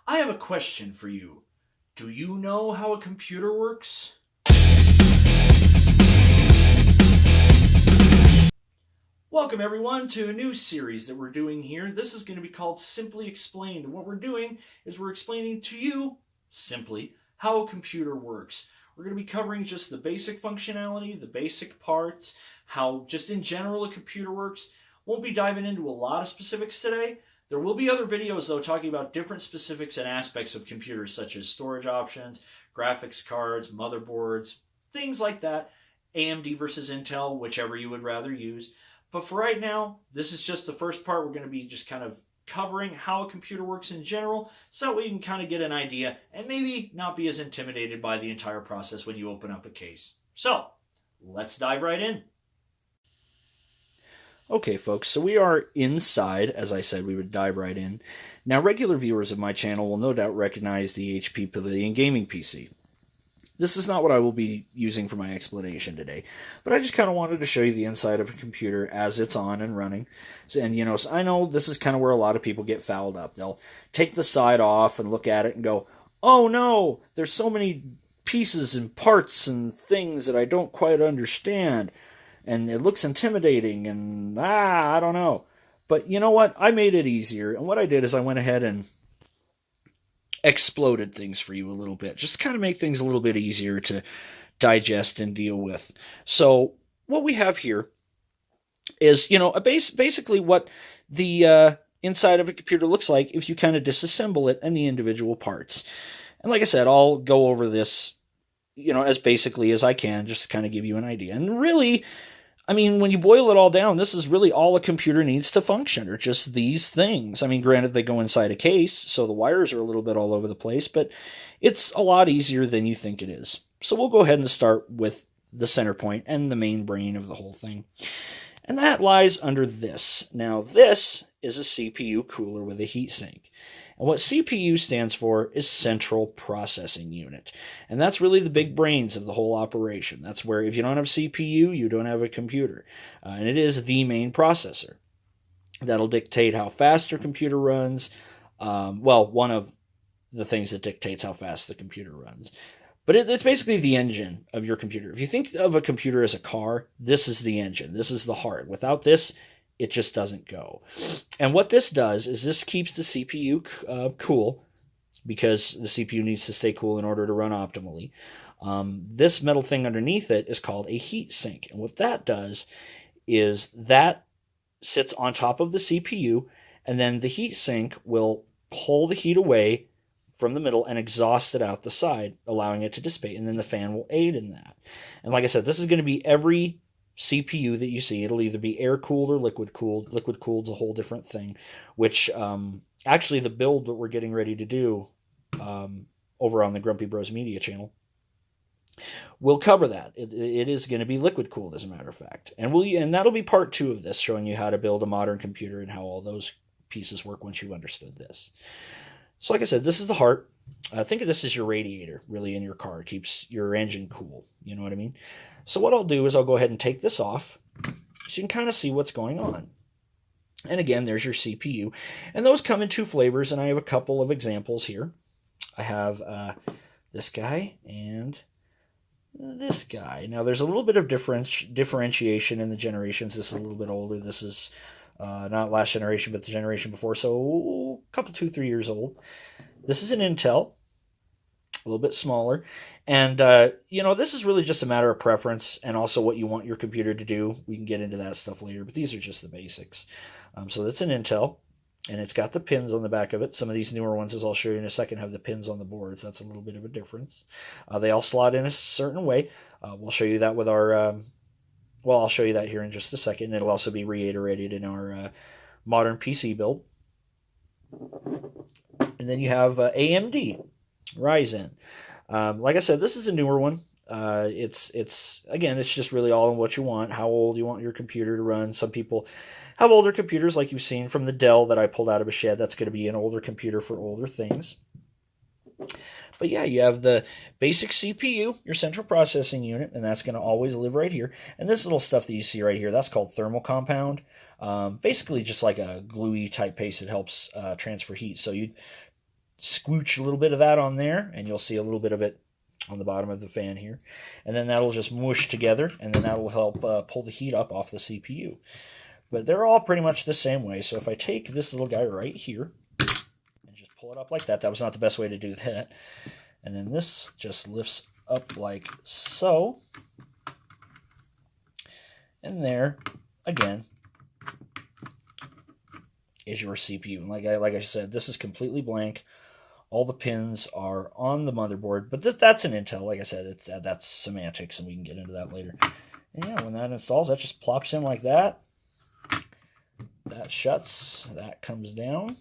I have a question for you. Do you know how a computer works? Welcome, everyone, to a new series that we're doing here. This is going to be called Simply Explained. And what we're doing is we're explaining to you, simply, how a computer works. We're going to be covering just the basic functionality, the basic parts, how just in general a computer works. Won't be diving into a lot of specifics today. There will be other videos, though, talking about different specifics and aspects of computers, such as storage options, graphics cards, motherboards, things like that. AMD versus Intel, whichever you would rather use. But for right now, this is just the first part. We're going to be just kind of covering how a computer works in general so that way you can kind of get an idea and maybe not be as intimidated by the entire process when you open up a case. So, let's dive right in. Okay, folks, so we are inside. As I said, we would dive right in. Now, regular viewers of my channel will no doubt recognize the HP Pavilion gaming PC. This is not what I will be using for my explanation today, but I just kind of wanted to show you the inside of a computer as it's on and running. And, so I know this is kind of where a lot of people get fouled up. They'll take the side off and look at it and go, oh no, there's so many pieces and parts and things that I don't quite understand. And it looks intimidating and, I don't know. But you know what? I made it easier. And what I did is I went ahead and exploded things for you a little bit, just to kind of make things a little bit easier to digest and deal with. So what we have here is, basically what the inside of a computer looks like if you kind of disassemble it and the individual parts. And like I said, I'll go over this, as basically as I can, just to kind of give you an idea. And really, when you boil it all down, this is really all a computer needs to function, or just these things. Granted, they go inside a case, so the wires are a little bit all over the place, but it's a lot easier than you think it is. So we'll go ahead and start with the center point and the main brain of the whole thing. And that lies under this. Now, this is a CPU cooler with a heatsink. And what CPU stands for is Central Processing Unit. And that's really the big brains of the whole operation. That's where if you don't have CPU, you don't have a computer. And it is the main processor. That'll dictate how fast your computer runs. One of the things that dictates how fast the computer runs. But it's basically the engine of your computer. If you think of a computer as a car, this is the engine. This is the heart. Without this, it just doesn't go. And what this does is this keeps the CPU cool, because the CPU needs to stay cool in order to run optimally. This metal thing underneath it is called a heat sink. And what that does is that sits on top of the CPU, and then the heat sink will pull the heat away from the middle and exhaust it out the side, allowing it to dissipate. And then the fan will aid in that. And like I said, this is going to be every CPU that you see. It'll either be air-cooled or liquid-cooled. Liquid-cooled is a whole different thing, which actually the build that we're getting ready to do over on the Grumpy Bros Media channel will cover that. It is going to be liquid-cooled, as a matter of fact. And that'll be part 2 of this, showing you how to build a modern computer and how all those pieces work once you understood this. So like I said, this is the heart. Think of this as your radiator, really, in your car. It keeps your engine cool. You know what I mean? So what I'll do is I'll go ahead and take this off so you can kind of see what's going on. And again, there's your CPU. And those come in 2 flavors, and I have a couple of examples here. I have this guy and this guy. Now, there's a little bit of differentiation in the generations. This is a little bit older. This is not last generation, but the generation before. So a couple, 2-3 years old. This is an Intel, a little bit smaller. And, this is really just a matter of preference and also what you want your computer to do. We can get into that stuff later, but these are just the basics. So that's an Intel, and it's got the pins on the back of it. Some of these newer ones, as I'll show you in a second, have the pins on the boards. That's a little bit of a difference. They all slot in a certain way. We'll show you that with our... I'll show you that here in just a second. It'll also be reiterated in our modern PC build. And then you have AMD Ryzen. Like I said, this is a newer one. It's just really all in what you want, how old you want your computer to run. Some people have older computers, like you've seen from the Dell that I pulled out of a shed. That's going to be an older computer for older things. But yeah, you have the basic CPU, your central processing unit, and that's going to always live right here. And this little stuff that you see right here, that's called thermal compound. Basically just like a gluey type paste that helps transfer heat. So you scooch a little bit of that on there, and you'll see a little bit of it on the bottom of the fan here. And then that'll just mush together, and then that'll help pull the heat up off the CPU. But they're all pretty much the same way. So if I take this little guy right here and just pull it up like that, that was not the best way to do that. And then this just lifts up like so. And there, again, is your CPU. And like I said, this is completely blank. All the pins are on the motherboard, but that's an Intel. Like I said, that's semantics, and we can get into that later. And yeah, when that installs, that just plops in like that. That shuts. That comes down.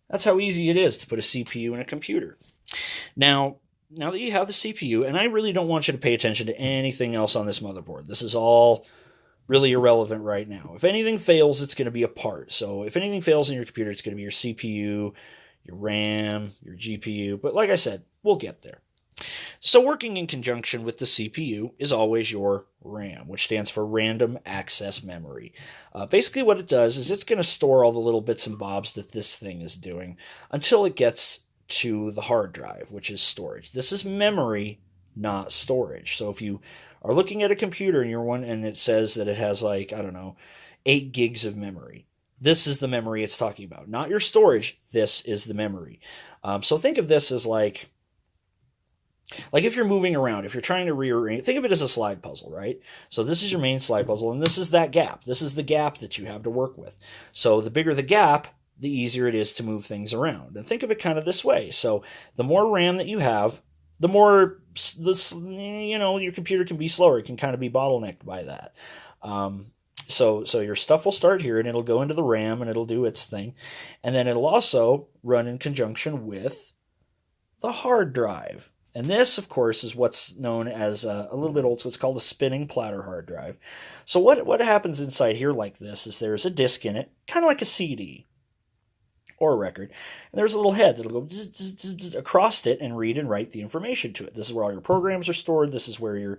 That's how easy it is to put a CPU in a computer. Now that you have the CPU, and I really don't want you to pay attention to anything else on this motherboard. This is all really irrelevant right now. If anything fails, it's going to be a part. So if anything fails in your computer, it's going to be your CPU, your RAM, your GPU. But like I said, we'll get there. So working in conjunction with the CPU is always your RAM, which stands for Random Access Memory. Basically what it does is it's going to store all the little bits and bobs that this thing is doing until it gets to the hard drive, which is storage. This is memory, not storage. So if you are looking at a computer and it says that it has, like, I don't know, 8 gigs of memory, this is the memory it's talking about, not your storage. This is the memory. So think of this as like if you're moving around, if you're trying to rearrange, think of it as a slide puzzle, right? So this is your main slide puzzle, and this is that gap. This is the gap that you have to work with. So the bigger the gap, the easier it is to move things around. And think of it kind of this way. So the more RAM that you have, the more your computer can be slower. It can kind of be bottlenecked by that. So your stuff will start here, and it'll go into the RAM, and it'll do its thing. And then it'll also run in conjunction with the hard drive. And this, of course, is what's known as a little bit old, so it's called a spinning platter hard drive. So what happens inside here like this is there's a disk in it, kind of like a CD or a record, and there's a little head that'll go zzz, zzz, zzz, zzz, across it and read and write the information to it. This is where all your programs are stored. This is where your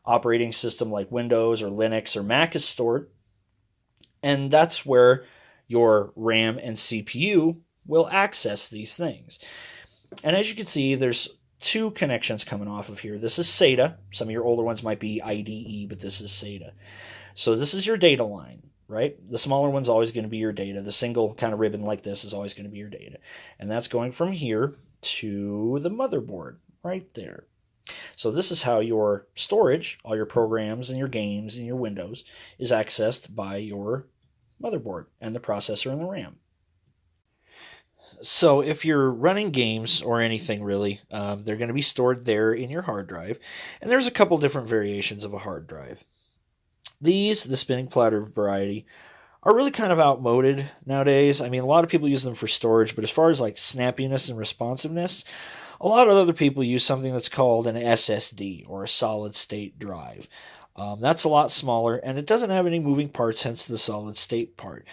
operating system like Windows or Linux or Mac is stored. And that's where your RAM and CPU will access these things. And as you can see, there's 2 connections coming off of here. This is SATA. Some of your older ones might be IDE, but this is SATA. So this is your data line, right? The smaller one's always going to be your data. The single kind of ribbon like this is always going to be your data. And that's going from here to the motherboard right there. So this is how your storage, all your programs and your games and your Windows, is accessed by your motherboard and the processor and the RAM. So if you're running games or anything really, they're going to be stored there in your hard drive. And there's a couple different variations of a hard drive. These, the spinning platter variety, are really kind of outmoded nowadays. I mean, a lot of people use them for storage, but as far as like snappiness and responsiveness, a lot of other people use something that's called an SSD, or a solid state drive. That's a lot smaller, and it doesn't have any moving parts, hence the solid state part.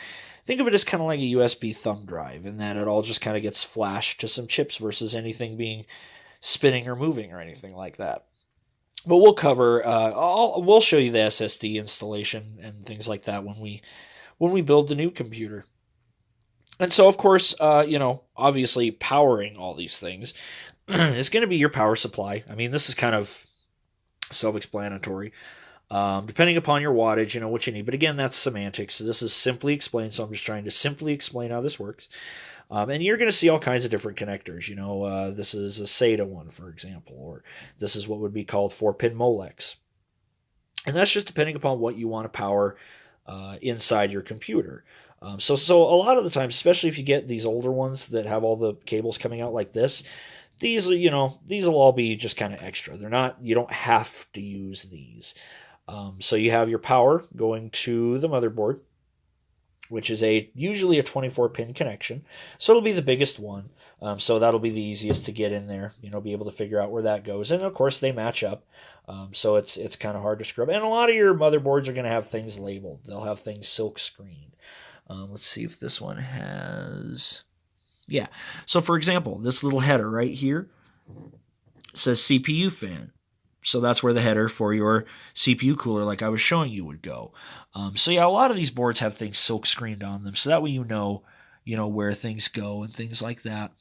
Think of it as kind of like a USB thumb drive, in that it all just kind of gets flashed to some chips versus anything being spinning or moving or anything like that. But we'll cover, we'll show you the SSD installation and things like that when we build the new computer. And so, of course, obviously powering all these things is going to be your power supply. I mean, this is kind of self-explanatory. Depending upon your wattage, what you need. But again, that's semantics. So this is simply explained, so I'm just trying to simply explain how this works. And you're going to see all kinds of different connectors. This is a SATA one, for example, or this is what would be called 4-pin Molex. And that's just depending upon what you want to power inside your computer. So a lot of the times, especially if you get these older ones that have all the cables coming out like this, these will all be just kind of extra. You don't have to use these. So you have your power going to the motherboard, which is usually a 24-pin connection. So it'll be the biggest one. So that'll be the easiest to get in there, be able to figure out where that goes. And of course they match up. So it's kind of hard to scrub. And a lot of your motherboards are going to have things labeled. They'll have things silk screened. Let's see if this one has... Yeah. So for example, this little header right here says CPU fan. So that's where the header for your CPU cooler, like I was showing you, would go. So yeah, a lot of these boards have things silk screened on them. So that way where things go and things like that.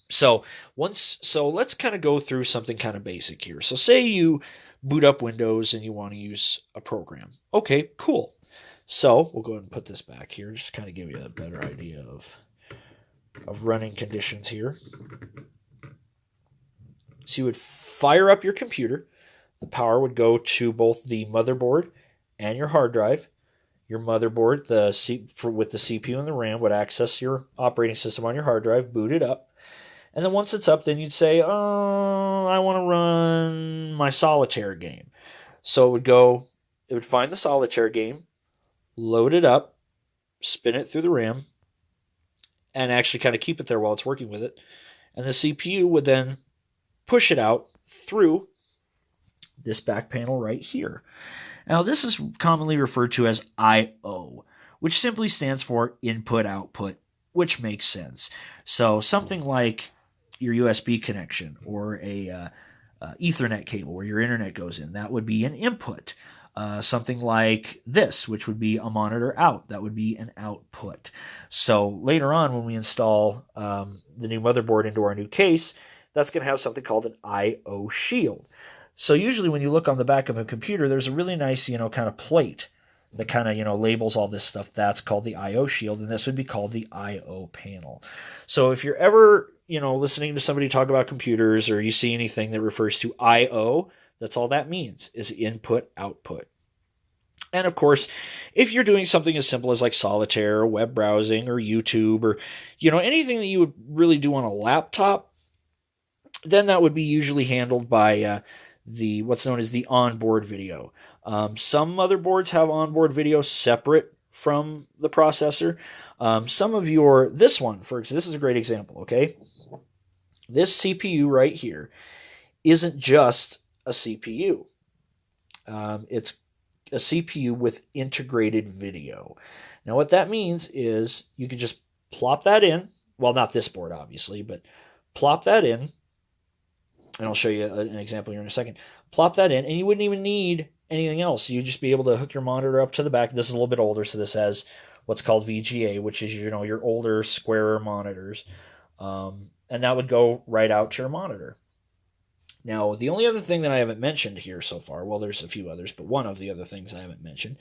So let's kind of go through something kind of basic here. So say you boot up Windows and you want to use a program. Okay, cool. So we'll go ahead and put this back here, just kind of give you a better idea of running conditions here. So you would fire up your computer. The power would go to both the motherboard and your hard drive. Your motherboard, with the CPU and the RAM, would access your operating system on your hard drive, boot it up. And then once it's up, then you'd say, oh, I want to run my solitaire game. So it would find the solitaire game, load it up, spin it through the RAM, and actually kind of keep it there while it's working with it. And the CPU would then push it out through this back panel right here. Now, this is commonly referred to as I/O, which simply stands for input-output, which makes sense. So something like your USB connection or a Ethernet cable where your internet goes in, that would be an input. Something like this, which would be a monitor out, that would be an output. So later on, when we install the new motherboard into our new case, that's going to have something called an I/O shield. So usually when you look on the back of a computer, there's a really nice, kind of plate that kind of, labels all this stuff. That's called the I/O shield, and this would be called the I/O panel. So if you're ever, listening to somebody talk about computers or you see anything that refers to I/O, that's all that means, is input, output. And of course, if you're doing something as simple as like solitaire or web browsing or YouTube or, anything that you would really do on a laptop, then that would be usually handled by what's known as the onboard video. Some motherboards have onboard video separate from the processor. This one, this is a great example, okay? This CPU right here isn't just a CPU. It's a CPU with integrated video. Now what that means is you can just plop that in. Well, not this board, obviously, but plop that in. And I'll show you an example here in a second. Plop that in, and you wouldn't even need anything else. You'd just be able to hook your monitor up to the back. This is a little bit older, so this has what's called VGA, which is, your older, squarer monitors. And that would go right out to your monitor. Now, the only other thing that I haven't mentioned here so far, well, there's a few others, but one of the other things I haven't mentioned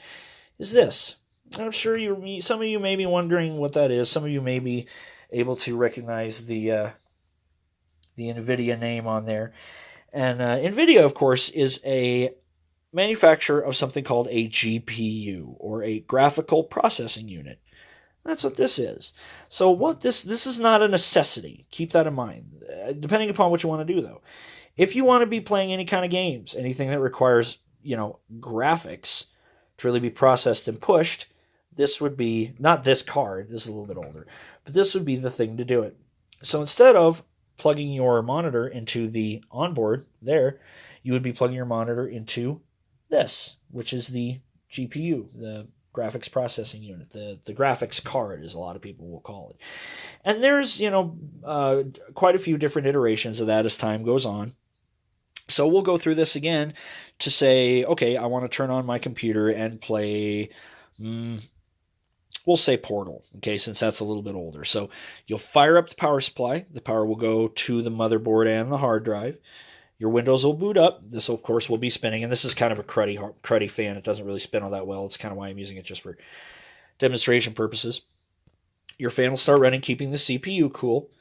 is this. I'm sure some of you may be wondering what that is. Some of you may be able to recognize the NVIDIA name on there. And NVIDIA, of course, is a manufacturer of something called a GPU, or a graphical processing unit. That's what this is. So this is not a necessity. Keep that in mind. Depending upon what you want to do, though. If you want to be playing any kind of games, anything that requires, graphics to really be processed and pushed, this would be, not this card, this is a little bit older, but this would be the thing to do it. So instead of plugging your monitor into the onboard there, you would be plugging your monitor into this, which is the GPU, the graphics processing unit, the graphics card, as a lot of people will call it. And there's, quite a few different iterations of that as time goes on. So we'll go through this again to say, okay, I want to turn on my computer and play, we'll say Portal, okay, since that's a little bit older. So you'll fire up the power supply. The power will go to the motherboard and the hard drive. Your Windows will boot up. This, of course, will be spinning, and this is kind of a cruddy fan. It doesn't really spin all that well. It's kind of why I'm using it just for demonstration purposes. Your fan will start running, keeping the CPU cool.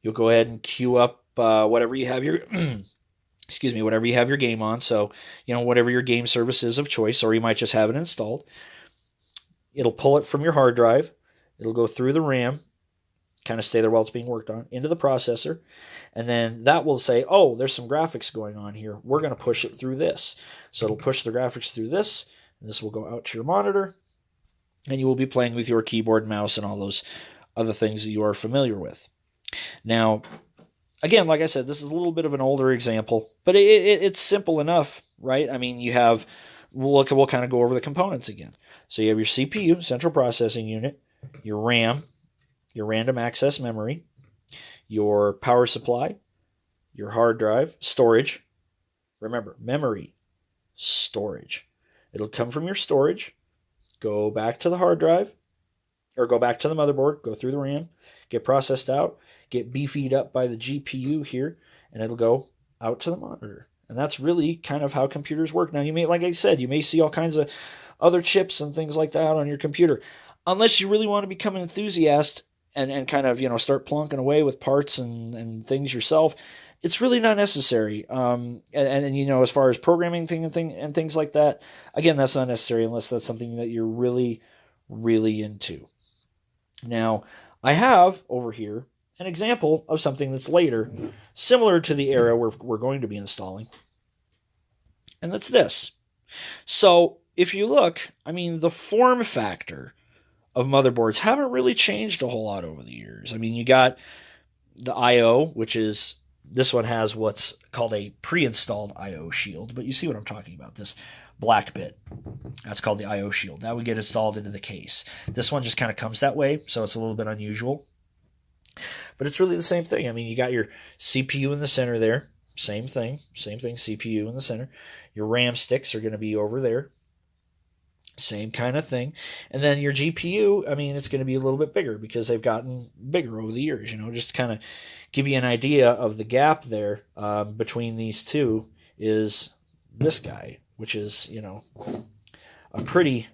You'll go ahead and queue up whatever you have your whatever you have your game on. So, whatever your game service is of choice, or you might just have it installed. It'll pull it from your hard drive. It'll go through the RAM, kind of stay there while it's being worked on, into the processor. And then that will say, oh, there's some graphics going on here. We're going to push it through this. So it'll push the graphics through this, and this will go out to your monitor. And you will be playing with your keyboard, mouse, and all those other things that you are familiar with. Now, again, like I said, this is a little bit of an older example, but it's simple enough, right? I mean, we'll kind of go over the components again. So you have your CPU, central processing unit, your RAM, your random access memory, your power supply, your hard drive, storage. Remember, memory, storage. It'll come from your storage, go back to the hard drive, or go back to the motherboard, go through the RAM, get processed out, get beefied up by the GPU here, and it'll go out to the monitor. And that's really kind of how computers work. Now, you may, like I said, you may see all kinds of other chips and things like that on your computer. Unless you really want to become an enthusiast and kind of, start plonking away with parts and things yourself, it's really not necessary. As far as programming and things like that, again, that's not necessary unless that's something that you're really, really into. Now, I have over here an example of something that's later, similar to the era we're going to be installing, and that's this. So, if you look, the form factor of motherboards haven't really changed a whole lot over the years. You got the I/O, which is, this one has what's called a pre-installed I/O shield, but you see what I'm talking about, this black bit. That's called the I/O shield. That would get installed into the case. This one just kind of comes that way, so it's a little bit unusual. But it's really the same thing. You got your CPU in the center there. Same thing, CPU in the center. Your RAM sticks are going to be over there. Same kind of thing. And then your GPU, it's going to be a little bit bigger because they've gotten bigger over the years. Just to kind of give you an idea of the gap there between these two is this guy, which is, a pretty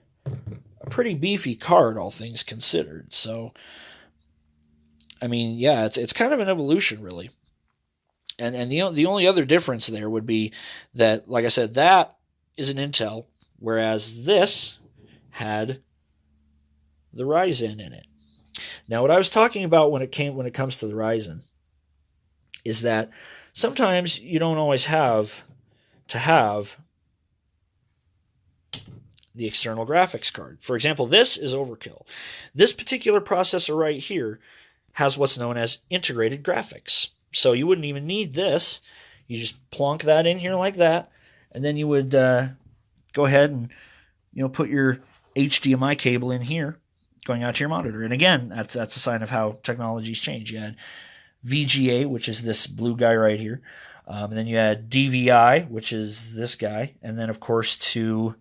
beefy card, all things considered. So, it's kind of an evolution, really. And the only other difference there would be that, like I said, that is an Intel, whereas this had the Ryzen in it. Now, what I was talking about when it comes to the Ryzen is that sometimes you don't always have to have the external graphics card. For example, this is overkill. This particular processor right here has what's known as integrated graphics. So you wouldn't even need this. You just plonk that in here like that, and then you would go ahead and put your HDMI cable in here, going out to your monitor. And again, that's a sign of how technology's changed. You had VGA, which is this blue guy right here, and then you had DVI, which is this guy, and then of course to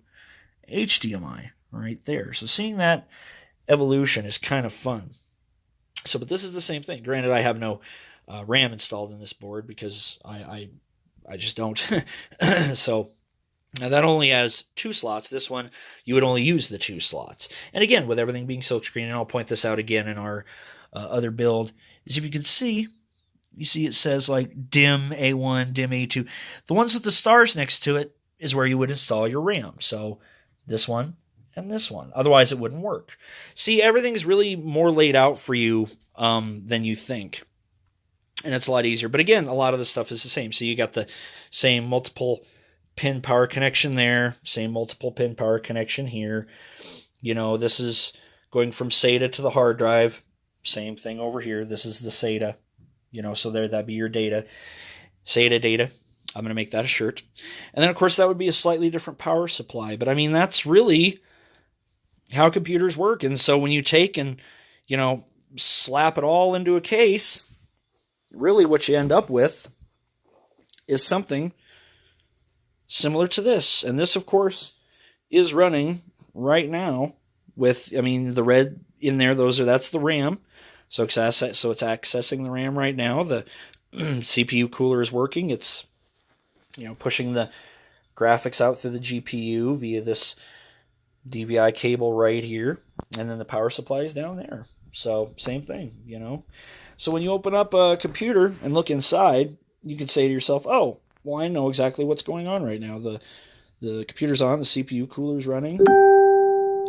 HDMI right there. So seeing that evolution is kind of fun. So, but this is the same thing. Granted, I have no RAM installed in this board because I just don't. So now that only has 2 slots. This one, you would only use the 2 slots. And again, with everything being silkscreen, and I'll point this out again in our other build, is if you can see, you see it says like DIMM A1, DIMM A2. The ones with the stars next to it is where you would install your RAM. So this one and this one. Otherwise, it wouldn't work. See, everything's really more laid out for you than you think. And it's a lot easier. But again, a lot of the stuff is the same. So you got the same multiple pin power connection there, same multiple pin power connection here. This is going from SATA to the hard drive. Same thing over here. This is the SATA. So that'd be your data. SATA data. I'm going to make that a shirt. And then, of course, that would be a slightly different power supply. But, that's really how computers work. And so when you take and, slap it all into a case, really what you end up with is something similar to this. And this, of course, is running right now with, the red in there, that's the RAM. So it's accessing the RAM right now. The CPU cooler is working. It's, pushing the graphics out through the GPU via this DVI cable right here. And then the power supply is down there. So same thing, So when you open up a computer and look inside, you can say to yourself, oh, well, I know exactly what's going on right now. The computer's on, the CPU cooler's running.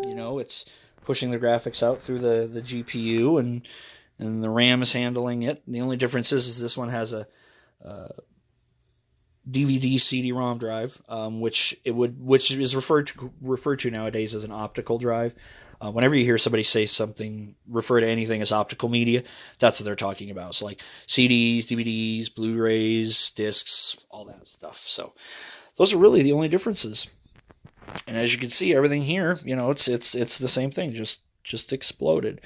It's pushing the graphics out through the GPU, and the RAM is handling it. And the only difference is this one has a DVD CD-ROM drive, which is referred to nowadays as an optical drive. Whenever you hear somebody say something, refer to anything as optical media, that's what they're talking about. So like CDs, DVDs, Blu-rays, discs, all that stuff. So those are really the only differences. And as you can see, everything here, it's the same thing, just exploded.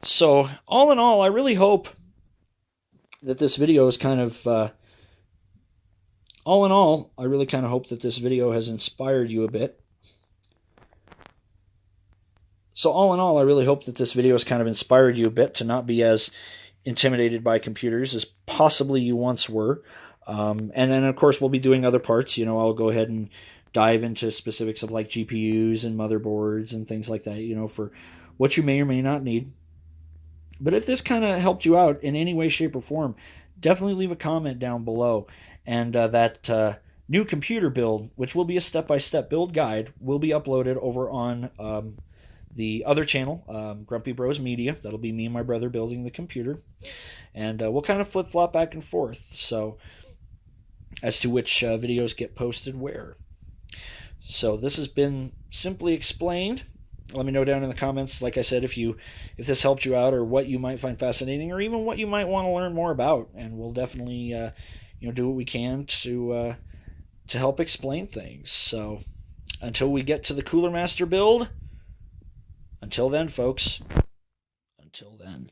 So all in all, I really hope that this video is kind of I really kind of hope that this video has inspired you a bit. So all in all, I really hope that this video has kind of inspired you a bit to not be as intimidated by computers as possibly you once were. And then, of course, we'll be doing other parts. I'll go ahead and dive into specifics of like GPUs and motherboards and things like that, for what you may or may not need. But if this kind of helped you out in any way, shape, or form, definitely leave a comment down below. And that new computer build, which will be a step-by-step build guide, will be uploaded over on the other channel, Grumpy Bros Media. That'll be me and my brother building the computer. And we'll kind of flip-flop back and forth, so as to which videos get posted where. So this has been Simply Explained. Let me know down in the comments, like I said, if this helped you out, or what you might find fascinating, or even what you might want to learn more about. And we'll definitely do what we can to help explain things. So until we get to the Cooler Master build, until then, folks, until then.